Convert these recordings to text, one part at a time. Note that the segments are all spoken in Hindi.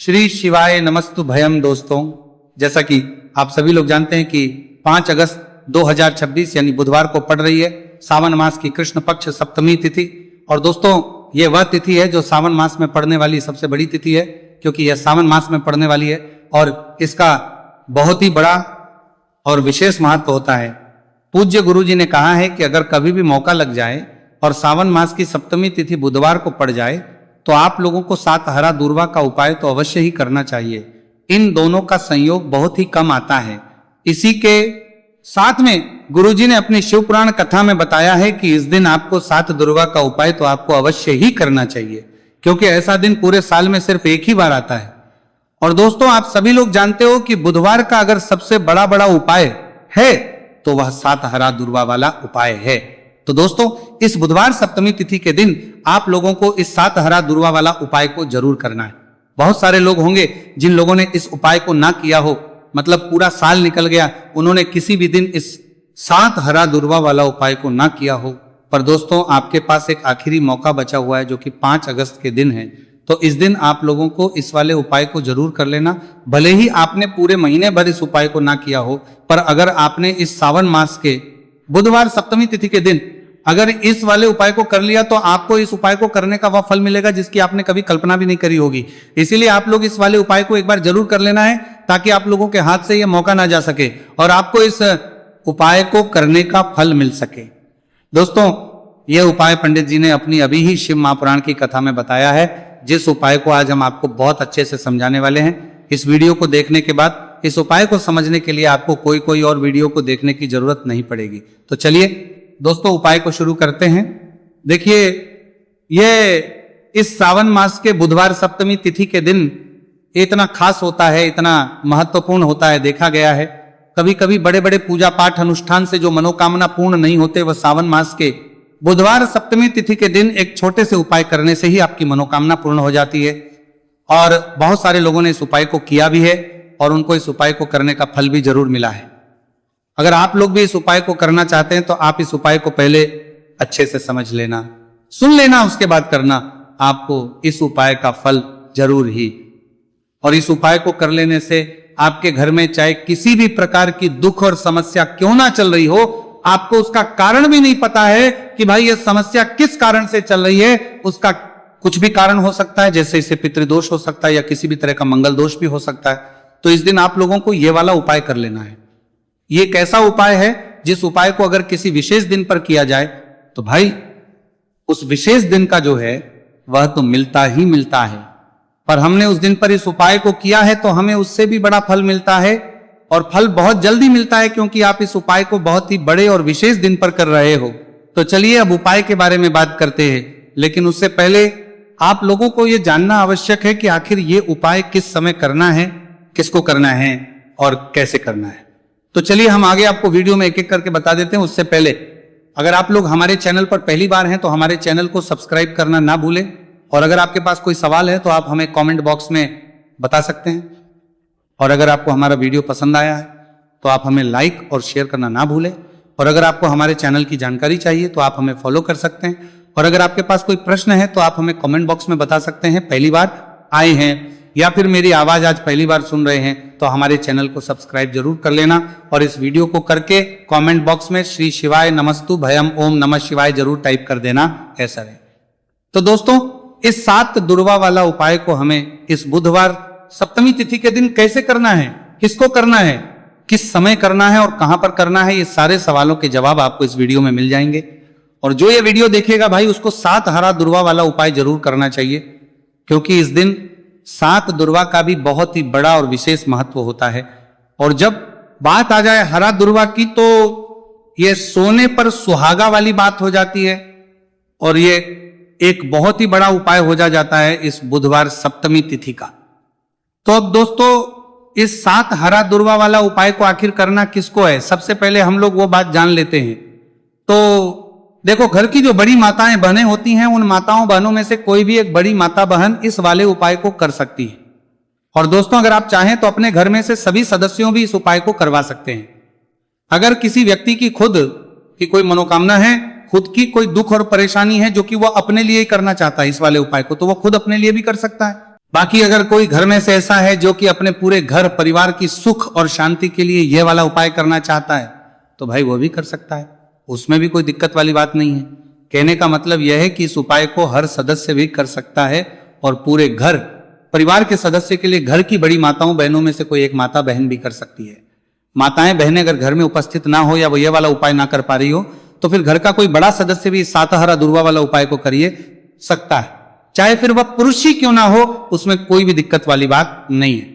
श्री शिवाय नमस्तु भयम। दोस्तों, जैसा कि आप सभी लोग जानते हैं कि 5 अगस्त 2026 यानी बुधवार को पड़ रही है सावन मास की कृष्ण पक्ष सप्तमी तिथि। और दोस्तों, ये वह तिथि है जो सावन मास में पड़ने वाली सबसे बड़ी तिथि है, क्योंकि यह सावन मास में पड़ने वाली है और इसका बहुत ही बड़ा और विशेष महत्व होता है। पूज्य गुरु जी ने कहा है कि अगर कभी भी मौका लग जाए और सावन मास की सप्तमी तिथि बुधवार को पड़ जाए तो आप लोगों को 7 हरा दूर्वा का उपाय तो अवश्य ही करना चाहिए। इन दोनों का संयोग बहुत ही कम आता है। इसी के साथ में गुरुजी ने अपनी शिव पुराण कथा में बताया है कि इस दिन आपको 7 दूर्वा का उपाय तो आपको अवश्य ही करना चाहिए, क्योंकि ऐसा दिन पूरे साल में सिर्फ एक ही बार आता है। और दोस्तों, आप सभी लोग जानते हो कि बुधवार का अगर सबसे बड़ा उपाय है तो वह 7 हरा दूर्वा वाला उपाय है। तो दोस्तों, इस बुधवार सप्तमी तिथि के दिन आप लोगों को इस 7 हरा दूर्वा वाला उपाय को जरूर करना है। बहुत सारे लोग होंगे जिन लोगों ने इस उपाय को ना किया हो, मतलब पूरा साल निकल गया, उन्होंने किसी भी दिन इस 7 हरा दूर्वा वाला उपाय को ना किया हो। पर दोस्तों, आपके पास एक आखिरी मौका बचा हुआ है जो कि 5 अगस्त के दिन है। तो इस दिन आप लोगों को इस वाले उपाय को जरूर कर लेना। भले ही आपने पूरे महीने भर इस उपाय को ना किया हो, पर अगर आपने इस सावन मास के बुधवार सप्तमी तिथि के दिन अगर इस वाले उपाय को कर लिया तो आपको इस उपाय को करने का वह फल मिलेगा जिसकी आपने कभी कल्पना भी नहीं करी होगी। इसीलिए आप लोग इस वाले उपाय को एक बार जरूर कर लेना है, ताकि आप लोगों के हाथ से यह मौका ना जा सके और आपको इस उपाय को करने का फल मिल सके। दोस्तों, यह उपाय पंडित जी ने अपनी अभी ही शिव महापुराण की कथा में बताया है, जिस उपाय को आज हम आपको बहुत अच्छे से समझाने वाले हैं। इस वीडियो को देखने के बाद इस उपाय को समझने के लिए आपको कोई और वीडियो को देखने की जरूरत नहीं पड़ेगी। तो चलिए दोस्तों, उपाय को शुरू करते हैं। देखिए, यह इस सावन मास के बुधवार सप्तमी तिथि के दिन इतना खास होता है, इतना महत्वपूर्ण होता है। देखा गया है कभी कभी बड़े पूजा पाठ अनुष्ठान से जो मनोकामना पूर्ण नहीं होते, वह सावन मास के बुधवार सप्तमी तिथि के दिन एक छोटे से उपाय करने से ही आपकी मनोकामना पूर्ण हो जाती है। और बहुत सारे लोगों ने इस उपाय को किया भी है और उनको इस उपाय को करने का फल भी जरूर मिला है। अगर आप लोग भी इस उपाय को करना चाहते हैं तो आप इस उपाय को पहले अच्छे से समझ लेना, सुन लेना, उसके बाद करना। आपको इस उपाय का फल जरूर ही, और इस उपाय को कर लेने से आपके घर में चाहे किसी भी प्रकार की दुख और समस्या क्यों ना चल रही हो, आपको उसका कारण भी नहीं पता है कि भाई यह समस्या किस कारण से चल रही है। उसका कुछ भी कारण हो सकता है, जैसे इसे पितृदोष हो सकता है या किसी भी तरह का मंगल दोष भी हो सकता है। तो इस दिन आप लोगों को यह वाला उपाय कर लेना है। ये एक ऐसा उपाय है जिस उपाय को अगर किसी विशेष दिन पर किया जाए तो भाई उस विशेष दिन का जो है वह तो मिलता ही मिलता है। पर हमने उस दिन पर इस उपाय को किया है तो हमें उससे भी बड़ा फल मिलता है, और फल बहुत जल्दी मिलता है, क्योंकि आप इस उपाय को बहुत ही बड़े और विशेष दिन पर कर रहे हो। तो चलिए अब उपाय के बारे में बात करते हैं, लेकिन उससे पहले आप लोगों को यह जानना आवश्यक है कि आखिर ये उपाय किस समय करना है, किसको करना है और कैसे करना है। तो चलिए हम आगे आपको वीडियो में एक एक करके बता देते हैं। उससे पहले अगर आप लोग हमारे चैनल पर पहली बार हैं तो हमारे चैनल को सब्सक्राइब करना ना भूलें, और अगर आपके पास कोई सवाल है तो आप हमें कमेंट बॉक्स में बता सकते हैं। और अगर आपको हमारा वीडियो पसंद आया है तो आप हमें लाइक और शेयर करना ना भूलें। और अगर आपको हमारे चैनल की जानकारी चाहिए तो आप हमें फॉलो कर सकते हैं। और अगर आपके पास कोई प्रश्न है तो आप हमें कमेंट बॉक्स में बता सकते हैं। पहली बार आए हैं या फिर मेरी आवाज आज पहली बार सुन रहे हैं तो हमारे चैनल को सब्सक्राइब जरूर कर लेना, और इस वीडियो को करके कमेंट बॉक्स में श्री शिवाय नमस्तु भयम ओम नमः शिवाय जरूर टाइप कर देना, ऐसा है। तो दोस्तों, इस 7 दूर्वा वाला उपाय को हमें इस बुधवार सप्तमी तिथि के दिन कैसे करना है, किसको करना है, किस समय करना है और कहां पर करना है, ये सारे सवालों के जवाब आपको इस वीडियो में मिल जाएंगे। और जो ये वीडियो देखेगा भाई, उसको 7 हरा दूर्वा वाला उपाय जरूर करना चाहिए, क्योंकि इस दिन 7 दूर्वा का भी बहुत ही बड़ा और विशेष महत्व होता है। और जब बात आ जाए हरा दूर्वा की तो यह सोने पर सुहागा वाली बात हो जाती है, और ये एक बहुत ही बड़ा उपाय हो जाता है इस बुधवार सप्तमी तिथि का। तो अब दोस्तों, इस 7 हरा दूर्वा वाला उपाय को आखिर करना किसको है, सबसे पहले हम लोग वो बात जान लेते हैं। तो देखो, घर की जो बड़ी माताएं बहनें होती हैं, उन माताओं बहनों में से कोई भी एक बड़ी माता बहन इस वाले उपाय को कर सकती है। और दोस्तों, अगर आप चाहें तो अपने घर में से सभी सदस्यों भी इस उपाय को करवा सकते हैं। अगर किसी व्यक्ति की खुद की कोई मनोकामना है, खुद की कोई दुख और परेशानी है जो कि वह अपने लिए ही करना चाहता है इस वाले उपाय को, तो वह खुद अपने लिए भी कर सकता है। बाकी अगर कोई घर में से ऐसा है जो कि अपने पूरे घर परिवार की सुख और शांति के लिए यह वाला उपाय करना चाहता है तो भाई वो भी कर सकता है, उसमें भी कोई दिक्कत वाली बात नहीं है। कहने का मतलब यह है कि इस उपाय को हर सदस्य भी कर सकता है और पूरे घर परिवार के सदस्य के लिए घर की बड़ी माताओं बहनों में से कोई एक माता बहन भी कर सकती है। माताएं बहनें अगर घर में उपस्थित ना हो या वो ये वाला उपाय ना कर पा रही हो तो फिर घर का कोई बड़ा सदस्य भी सातहरा दुर्वा वाला उपाय को करिए सकता है, चाहे फिर वह पुरुष ही क्यों ना हो, उसमें कोई भी दिक्कत वाली बात नहीं है।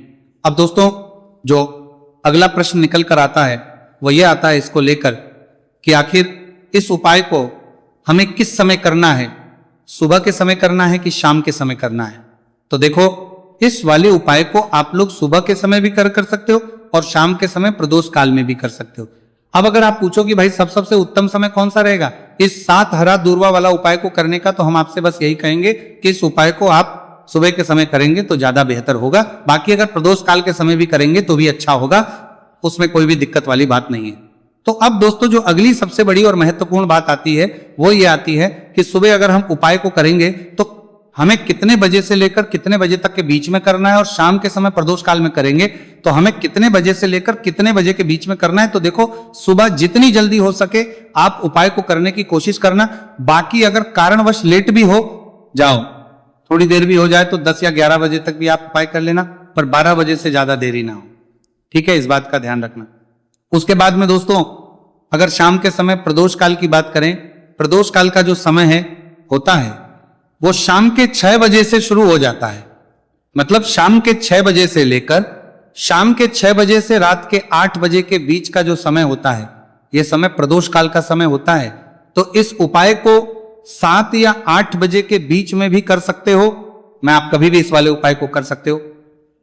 अब दोस्तों जो अगला प्रश्न निकल कर आता है वह यह आता है इसको लेकर कि आखिर इस उपाय को हमें किस समय करना है, सुबह के समय करना है कि शाम के समय करना है। तो देखो इस वाले उपाय को आप लोग सुबह के समय भी कर सकते हो और शाम के समय प्रदोष काल में भी कर सकते हो। अब अगर आप पूछो कि भाई सबसे उत्तम समय कौन सा रहेगा इस 7 हरा दूर्वा वाला उपाय को करने का, तो हम आपसे बस यही कहेंगे कि इस उपाय को आप सुबह के समय करेंगे तो ज्यादा बेहतर होगा। बाकी अगर प्रदोष काल के समय भी करेंगे तो भी अच्छा होगा, उसमें कोई भी दिक्कत वाली बात नहीं है। तो अब दोस्तों जो अगली सबसे बड़ी और महत्वपूर्ण बात आती है वो ये आती है कि सुबह अगर हम उपाय को करेंगे तो हमें कितने बजे से लेकर कितने बजे तक के बीच में करना है, और शाम के समय प्रदोष काल में करेंगे तो हमें कितने बजे से लेकर कितने बजे के बीच में करना है। तो देखो सुबह जितनी जल्दी हो सके आप उपाय को करने की कोशिश करना। बाकी अगर कारणवश लेट भी हो जाओ, थोड़ी देर भी हो जाए तो 10 या 11 बजे तक भी आप उपाय कर लेना, पर 12 बजे से ज्यादा देरी ना हो, ठीक है, इस बात का ध्यान रखना। उसके बाद में दोस्तों अगर शाम के समय प्रदोष काल की बात करें, प्रदोष काल का जो समय है होता है वो शाम के 6 बजे से शुरू हो जाता है। मतलब शाम के 6 बजे से लेकर शाम के 6 बजे से रात के 8 बजे के बीच का जो समय होता है यह समय प्रदोष काल का समय होता है। तो इस उपाय को 7 या 8 बजे के बीच में भी कर सकते हो, मैं आप कभी भी इस वाले उपाय को कर सकते हो,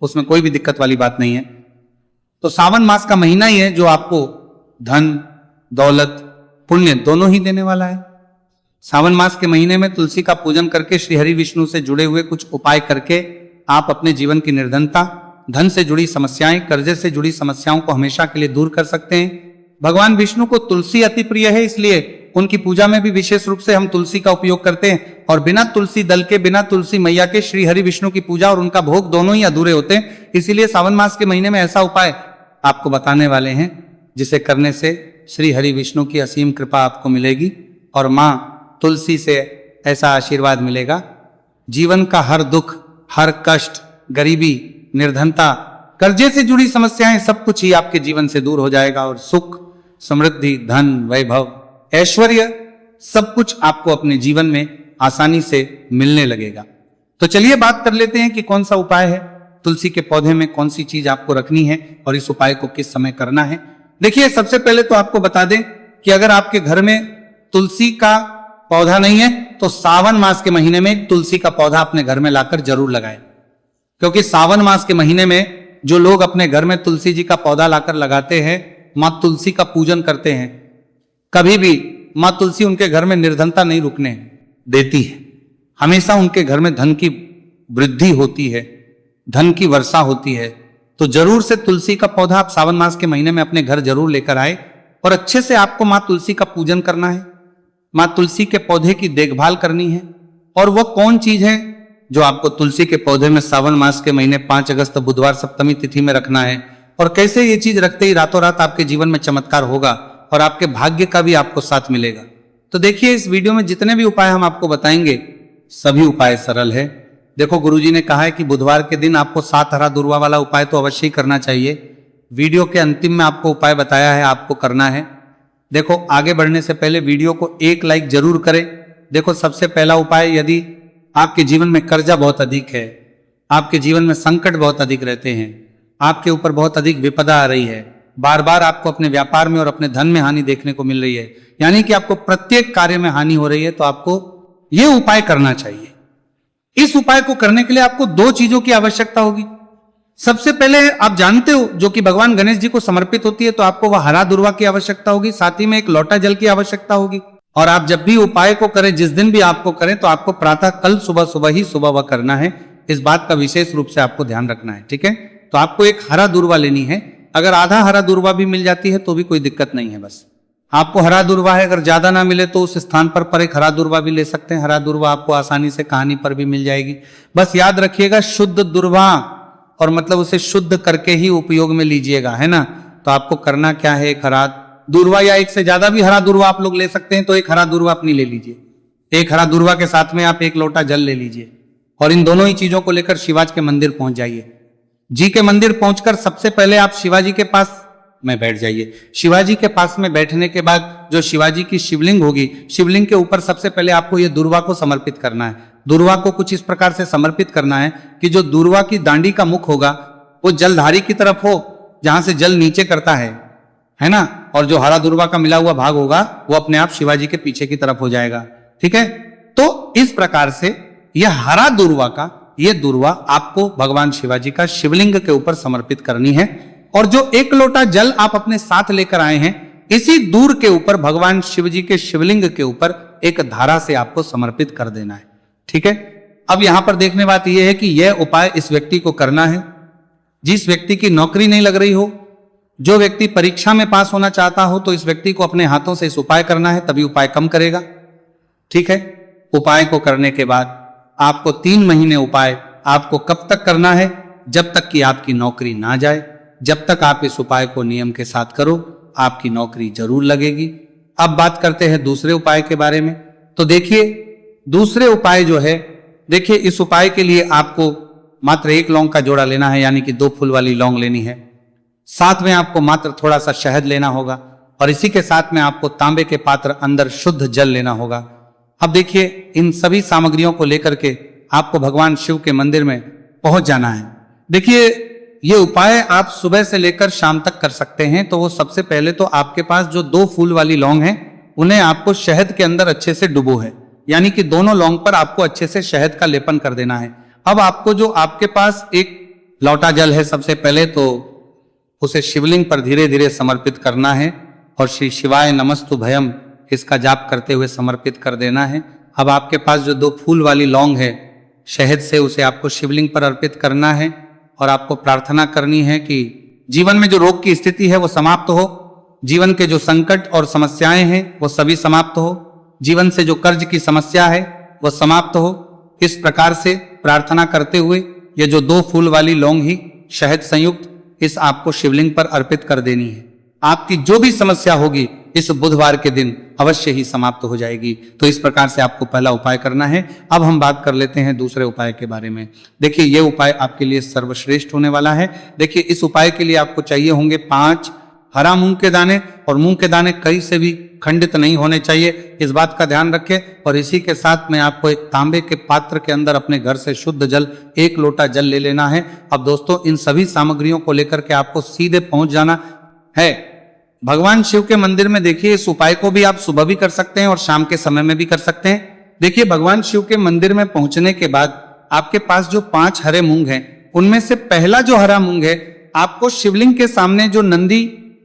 उसमें कोई भी दिक्कत वाली बात नहीं है। तो सावन मास का महीना ही है जो आपको धन दौलत पुण्य दोनों ही देने वाला है। सावन मास के महीने में तुलसी का पूजन करके श्री हरि विष्णु से जुड़े हुए कुछ उपाय करके आप अपने जीवन की निर्धनता, धन से जुड़ी समस्याएं, कर्जे से जुड़ी समस्याओं को हमेशा के लिए दूर कर सकते हैं। भगवान विष्णु को तुलसी अति प्रिय है, इसलिए उनकी पूजा में भी विशेष रूप से हम तुलसी का उपयोग करते हैं। और बिना तुलसी दल के, बिना तुलसी मैया के श्री हरि विष्णु की पूजा और उनका भोग दोनों ही अधूरे होते हैं। इसीलिए सावन मास के महीने में ऐसा उपाय आपको बताने वाले हैं जिसे करने से श्री हरि विष्णु की असीम कृपा आपको मिलेगी और मां तुलसी से ऐसा आशीर्वाद मिलेगा, जीवन का हर दुख, हर कष्ट, गरीबी, निर्धनता, कर्जे से जुड़ी समस्याएं सब कुछ ही आपके जीवन से दूर हो जाएगा और सुख, समृद्धि, धन, वैभव, ऐश्वर्य सब कुछ आपको अपने जीवन में आसानी से मिलने लगेगा। तो चलिए बात कर लेते हैं कि कौन सा उपाय है, तुलसी के पौधे में कौन सी चीज आपको रखनी है और इस उपाय को किस समय करना है। देखिए सबसे पहले तो आपको बता दें कि अगर आपके घर में तुलसी का पौधा नहीं है तो सावन मास के महीने में तुलसी का पौधा अपने घर में लाकर जरूर लगाएं, क्योंकि सावन मास के महीने में जो लोग अपने घर में तुलसी जी का पौधा लाकर लगाते हैं, मां तुलसी का पूजन करते हैं, कभी भी मां तुलसी उनके घर में निर्धनता नहीं रुकने देती है। हमेशा उनके घर में धन की वृद्धि होती है, धन की वर्षा होती है। तो जरूर से तुलसी का पौधा आप सावन मास के महीने में अपने घर जरूर लेकर आए और अच्छे से आपको मां तुलसी का पूजन करना है, मां तुलसी के पौधे की देखभाल करनी है। और वह कौन चीज है जो आपको तुलसी के पौधे में सावन मास के महीने 5 अगस्त बुधवार सप्तमी तिथि में रखना है, और कैसे ये चीज रखते ही रातों रात आपके जीवन में चमत्कार होगा और आपके भाग्य का भी आपको साथ मिलेगा। तो देखिए इस वीडियो में जितने भी उपाय हम आपको बताएंगे सभी उपाय सरल है। देखो गुरुजी ने कहा है कि बुधवार के दिन आपको 7 हरा दुर्वा वाला उपाय तो अवश्य ही करना चाहिए। वीडियो के अंतिम में आपको उपाय बताया है, आपको करना है। देखो आगे बढ़ने से पहले वीडियो को एक लाइक जरूर करें। देखो सबसे पहला उपाय, यदि आपके जीवन में कर्जा बहुत अधिक है, आपके जीवन में संकट बहुत अधिक रहते हैं, आपके ऊपर बहुत अधिक विपदा आ रही है, बार बार आपको अपने व्यापार में और अपने धन में हानि देखने को मिल रही है, यानी कि आपको प्रत्येक कार्य में हानि हो रही है, तो आपको यह उपाय करना चाहिए। इस उपाय को करने के लिए आपको 2 चीजों की आवश्यकता होगी। सबसे पहले आप जानते हो जो कि भगवान गणेश जी को समर्पित होती है, तो आपको वह हरा दुर्वा की आवश्यकता होगी, साथ ही में एक लोटा जल की आवश्यकता होगी। और आप जब भी उपाय को करें, जिस दिन भी आपको करें, तो आपको प्रातः कल सुबह ही सुबह वह करना है। इस बात का विशेष रूप से आपको ध्यान रखना है, ठीक है। तो आपको एक हरा दुर्वा लेनी है, अगर आधा हरा दुर्वा भी मिल जाती है तो भी कोई दिक्कत नहीं है, बस आपको हरा दूर्वा है, अगर ज्यादा ना मिले तो उस स्थान पर एक हरा दूर्वा भी ले सकते हैं। हरा दूर्वा आपको आसानी से कहानी पर भी मिल जाएगी। बस याद रखिएगा शुद्ध दूर्वा, और मतलब उसे शुद्ध करके ही उपयोग में लीजिएगा, है ना। तो आपको करना क्या है, एक हरा दूर्वा या एक से ज्यादा भी हरा दूर्वा आप लोग ले सकते हैं, तो एक हरा दूर्वा अपनी ले लीजिए। एक हरा दूर्वा के साथ में आप 1 लोटा जल ले लीजिए और इन दोनों ही चीजों को लेकर शिवाजी के मंदिर पहुंच जाइए। जी के मंदिर पहुंचकर सबसे पहले आप शिवाजी के पास में बैठ जाइए। शिवाजी के पास में बैठने के बाद जो शिवाजी की शिवलिंग होगी, शिवलिंग के ऊपर सबसे पहले आपको ये दूर्वा को समर्पित करना है। दूर्वा को कुछ इस प्रकार से समर्पित करना है कि जो दूर्वा की दांडी का मुख होगा वो जलधारी की तरफ हो, जहां से जल नीचे करता है ना। और जो हरा दूर्वा का मिला हुआ भाग होगा वो अपने आप शिवाजी के पीछे की तरफ हो जाएगा, ठीक है। तो इस प्रकार से यह हरा दूर्वा का ये दूर्वा आपको भगवान शिवाजी का शिवलिंग के ऊपर समर्पित करनी है। और जो 1 लोटा जल आप अपने साथ लेकर आए हैं, इसी दूर के ऊपर भगवान शिवजी के शिवलिंग के ऊपर एक धारा से आपको समर्पित कर देना है, ठीक है। अब यहां पर देखने बात यह है कि यह उपाय इस व्यक्ति को करना है जिस व्यक्ति की नौकरी नहीं लग रही हो, जो व्यक्ति परीक्षा में पास होना चाहता हो, तो इस व्यक्ति को अपने हाथों से इस उपाय करना है, तभी उपाय कम करेगा, ठीक है। उपाय को करने के बाद आपको 3 महीने उपाय आपको कब तक करना है, जब तक कि आपकी नौकरी ना जाए। जब तक आप इस उपाय को नियम के साथ करो, आपकी नौकरी जरूर लगेगी। अब बात करते हैं दूसरे उपाय के बारे में। तो देखिए दूसरे उपाय जो है, देखिए इस उपाय के लिए आपको मात्र 1 लौंग का जोड़ा लेना है, यानी कि 2 फूल वाली लौंग लेनी है। साथ में आपको मात्र थोड़ा सा शहद लेना होगा और इसी के साथ में आपको तांबे के पात्र अंदर शुद्ध जल लेना होगा। अब देखिए इन सभी सामग्रियों को लेकर के आपको भगवान शिव के मंदिर में पहुंच जाना है। देखिए ये उपाय आप सुबह से लेकर शाम तक कर सकते हैं। तो वो सबसे पहले तो आपके पास जो 2 फूल वाली लौंग है उन्हें आपको शहद के अंदर अच्छे से डुबो है, यानी कि दोनों लौंग पर आपको अच्छे से शहद का लेपन कर देना है। अब आपको जो आपके पास 1 लोटा जल है, सबसे पहले तो उसे शिवलिंग पर धीरे धीरे समर्पित करना है और श्री शिवाय नमस्तु भयम इसका जाप करते हुए समर्पित कर देना है। अब आपके पास जो 2 फूल वाली लौंग है शहद से, उसे आपको शिवलिंग पर अर्पित करना है और आपको प्रार्थना करनी है कि जीवन में जो रोग की स्थिति है वो समाप्त हो, जीवन के जो संकट और समस्याएं हैं वो सभी समाप्त हो, जीवन से जो कर्ज की समस्या है वो समाप्त हो। इस प्रकार से प्रार्थना करते हुए ये जो 2 फूल वाली लौंग ही शहद संयुक्त इस आपको शिवलिंग पर अर्पित कर देनी है। आपकी जो भी समस्या होगी इस बुधवार के दिन अवश्य ही समाप्त हो जाएगी। तो इस प्रकार से आपको पहला उपाय करना है। अब हम बात कर लेते हैं दूसरे उपाय के बारे में। देखिए ये उपाय आपके लिए सर्वश्रेष्ठ होने वाला है। देखिए इस उपाय के लिए आपको चाहिए होंगे 5 हरा मूंग के दाने, और मूंग के दाने कहीं से भी खंडित नहीं होने चाहिए, इस बात का ध्यान रखें। और इसी के साथ में आपको एक तांबे के पात्र के अंदर अपने घर से शुद्ध जल 1 लोटा जल ले लेना है। अब दोस्तों इन सभी सामग्रियों को लेकर के आपको सीधे पहुंच जाना है भगवान शिव के मंदिर में। देखिए इस उपाय को भी आप सुबह भी कर सकते हैं और शाम के समय में भी कर सकते हैं। देखिए भगवान शिव के मंदिर में पहुंचने के बाद आपके पास जो 5 हरे मूंग हैं, उनमें से पहला जो हरा मूंग है आपको शिवलिंग के सामने जो नंदी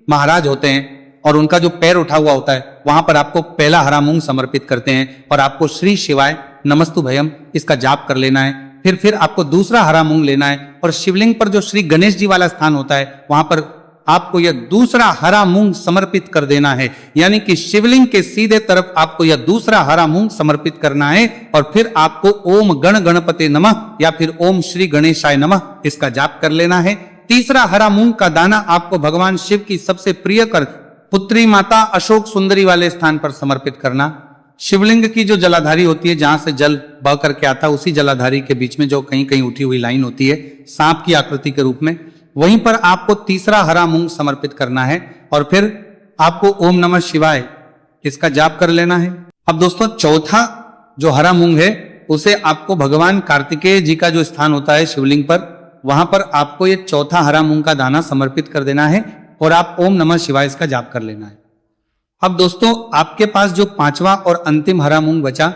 महाराज होते हैं और उनका जो पैर उठा हुआ होता है, वहां पर आपको पहला हरा मूंग समर्पित करते हैं और आपको श्री शिवाय नमस्तु भयम इसका जाप कर लेना है। फिर आपको दूसरा हरा मूंग लेना है और शिवलिंग पर जो श्री गणेश जी वाला स्थान होता है वहां पर आपको यह दूसरा हरा मूंग समर्पित कर देना है, यानी कि शिवलिंग के सीधे तरफ आपको यह दूसरा हरा मूंग समर्पित करना है। और फिर आपको ओम गण गणपते नमः या फिर ओम श्री गणेशाय नमः इसका जाप कर लेना है। तीसरा हरा मूंग का दाना आपको भगवान शिव की सबसे प्रिय कर पुत्री माता अशोक सुंदरी वाले स्थान पर समर्पित करना। शिवलिंग की जो जलाधारी होती है, जहां से जल बह करके आता है, उसी जलाधारी के बीच में जो कहीं कहीं उठी हुई लाइन होती है सांप की आकृति के रूप में, वहीं पर आपको तीसरा हरा मूंग समर्पित करना है और फिर आपको ओम नमः शिवाय इसका जाप कर लेना है। अब दोस्तों चौथा जो हरा मूंग है उसे आपको भगवान कार्तिकेय जी का जो स्थान होता है शिवलिंग पर, वहां पर आपको ये चौथा हरा मूंग का दाना समर्पित कर देना है और आप ओम नमः शिवाय इसका जाप कर लेना है। अब दोस्तों आपके पास जो 5वां और अंतिम हरा मूंग बचा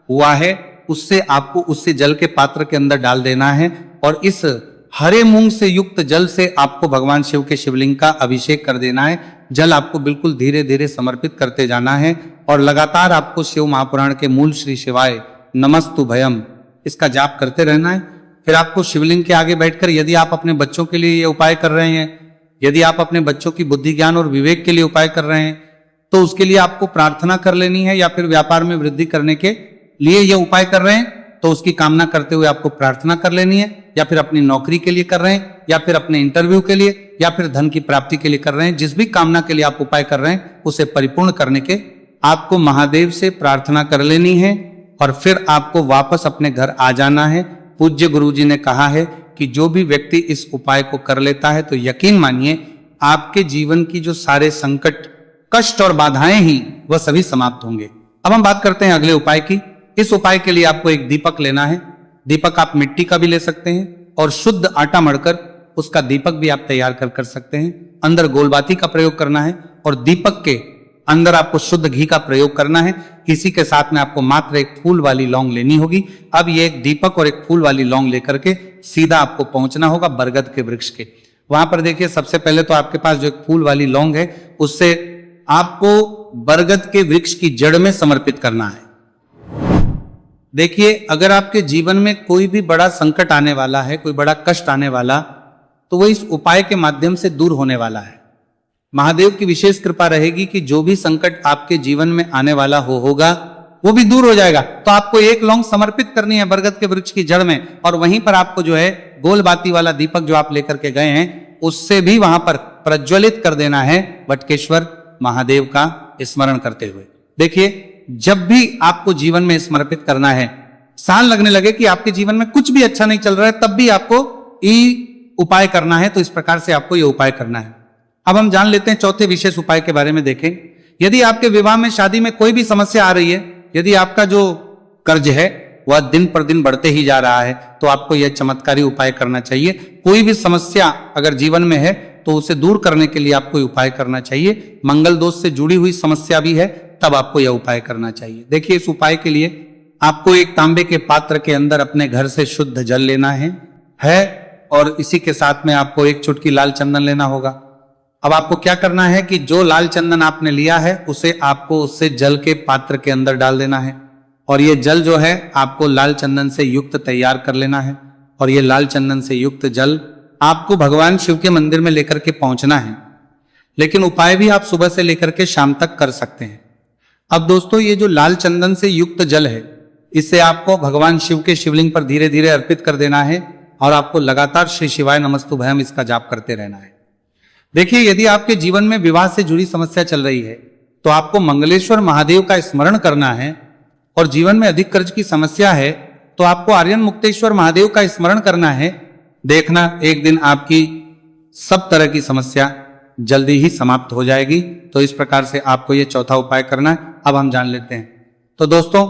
हुआ है उससे आपको उससे जल के पात्र के अंदर डाल देना है और इस हरे मूंग से युक्त जल से आपको भगवान शिव के शिवलिंग का अभिषेक कर देना है। जल आपको बिल्कुल धीरे धीरे समर्पित करते जाना है और लगातार आपको शिव महापुराण के मूल श्री शिवाय नमस्तु भयम इसका जाप करते रहना है। फिर आपको शिवलिंग के आगे बैठकर, यदि आप अपने बच्चों के लिए ये उपाय कर रहे हैं, यदि आप अपने बच्चों की बुद्धि ज्ञान और विवेक के लिए उपाय कर रहे हैं, तो उसके लिए आपको प्रार्थना कर लेनी है, या फिर व्यापार में वृद्धि करने के लिए ये उपाय कर रहे हैं तो उसकी कामना करते हुए आपको प्रार्थना कर लेनी है, या फिर अपनी नौकरी के लिए कर रहे हैं, या फिर अपने इंटरव्यू के लिए, या फिर धन की प्राप्ति के लिए कर रहे हैं। जिस भी कामना के लिए आप उपाय कर रहे हैं उसे परिपूर्ण करने के आपको महादेव से प्रार्थना कर लेनी है, और फिर आपको वापस अपने घर आ जाना है। पूज्य गुरुजी ने कहा है कि जो भी व्यक्ति इस उपाय को कर लेता है तो यकीन मानिए आपके जीवन की जो सारे संकट, कष्ट और बाधाएं ही वह सभी समाप्त होंगे। अब हम बात करते हैं अगले उपाय की। इस उपाय के लिए आपको एक दीपक लेना है। दीपक आप मिट्टी का भी ले सकते हैं और शुद्ध आटा मढ़कर उसका दीपक भी आप तैयार कर सकते हैं। अंदर गोलबाती का प्रयोग करना है और दीपक के अंदर आपको शुद्ध घी का प्रयोग करना है। इसी के साथ में आपको मात्र एक फूल वाली लौंग लेनी होगी। अब ये एक दीपक और एक फूल वाली लौंग लेकर के सीधा आपको पहुंचना होगा बरगद के वृक्ष के। वहां पर देखिए, सबसे पहले तो आपके पास जो एक फूल वाली लौंग है उससे आपको बरगद के वृक्ष की जड़ में समर्पित करना है। देखिए, अगर आपके जीवन में कोई भी बड़ा संकट आने वाला है, कोई बड़ा कष्ट आने वाला, तो वो इस उपाय के माध्यम से दूर होने वाला है। महादेव की विशेष कृपा रहेगी कि जो भी संकट आपके जीवन में आने वाला होगा वो भी दूर हो जाएगा। तो आपको एक लौंग समर्पित करनी है बरगद के वृक्ष की जड़ में, और वहीं पर आपको जो है गोल बाती वाला दीपक जो आप लेकर के गए हैं उससे भी वहां पर प्रज्वलित कर देना है वटकेश्वर महादेव का स्मरण करते हुए। देखिए, जब भी आपको जीवन में समर्पित करना है, साल लगने लगे कि आपके जीवन में कुछ भी अच्छा नहीं चल रहा है, तब भी आपको ये उपाय करना है। तो इस प्रकार से आपको ये उपाय करना है। अब हम जान लेते हैं चौथे विशेष उपाय के बारे में। देखें, यदि आपके विवाह में, शादी में कोई भी समस्या आ रही है, यदि आपका जो कर्ज है वह दिन पर दिन बढ़ते ही जा रहा है, तो आपको यह चमत्कारी उपाय करना चाहिए। कोई भी समस्या अगर जीवन में है तो उसे दूर करने के लिए आपको उपाय करना चाहिए। मंगल दोष से जुड़ी हुई समस्या भी है तब आपको यह उपाय करना चाहिए। देखिए, इस उपाय के लिए आपको एक तांबे के पात्र के अंदर अपने घर से शुद्ध जल लेना है और इसी के साथ में आपको एक चुटकी लाल चंदन लेना होगा। अब आपको क्या करना है कि जो लाल चंदन आपने लिया है उसे आपको उससे जल के पात्र के अंदर डाल देना है, और ये जल जो है आपको लाल चंदन से युक्त तैयार कर लेना है। और ये लाल चंदन से युक्त जल आपको भगवान शिव के मंदिर में लेकर के पहुंचना है। लेकिन उपाय भी आप सुबह से लेकर के शाम तक कर सकते हैं। अब दोस्तों, ये जो लाल चंदन से युक्त जल है, इसे आपको भगवान शिव के शिवलिंग पर धीरे धीरे अर्पित कर देना है, और आपको लगातार श्री शिवाय नमस्तुभयम इसका जाप करते रहना है। देखिए, यदि आपके जीवन में विवाह से जुड़ी समस्या चल रही है तो आपको मंगलेश्वर महादेव का स्मरण करना है, और जीवन में अधिक कर्ज की समस्या है तो आपको आर्यन मुक्तेश्वर महादेव का स्मरण करना है। देखना, एक दिन आपकी सब तरह की समस्या जल्दी ही समाप्त हो जाएगी। तो इस प्रकार से आपको ये चौथा उपाय करना है। अब हम जान लेते हैं। तो दोस्तों,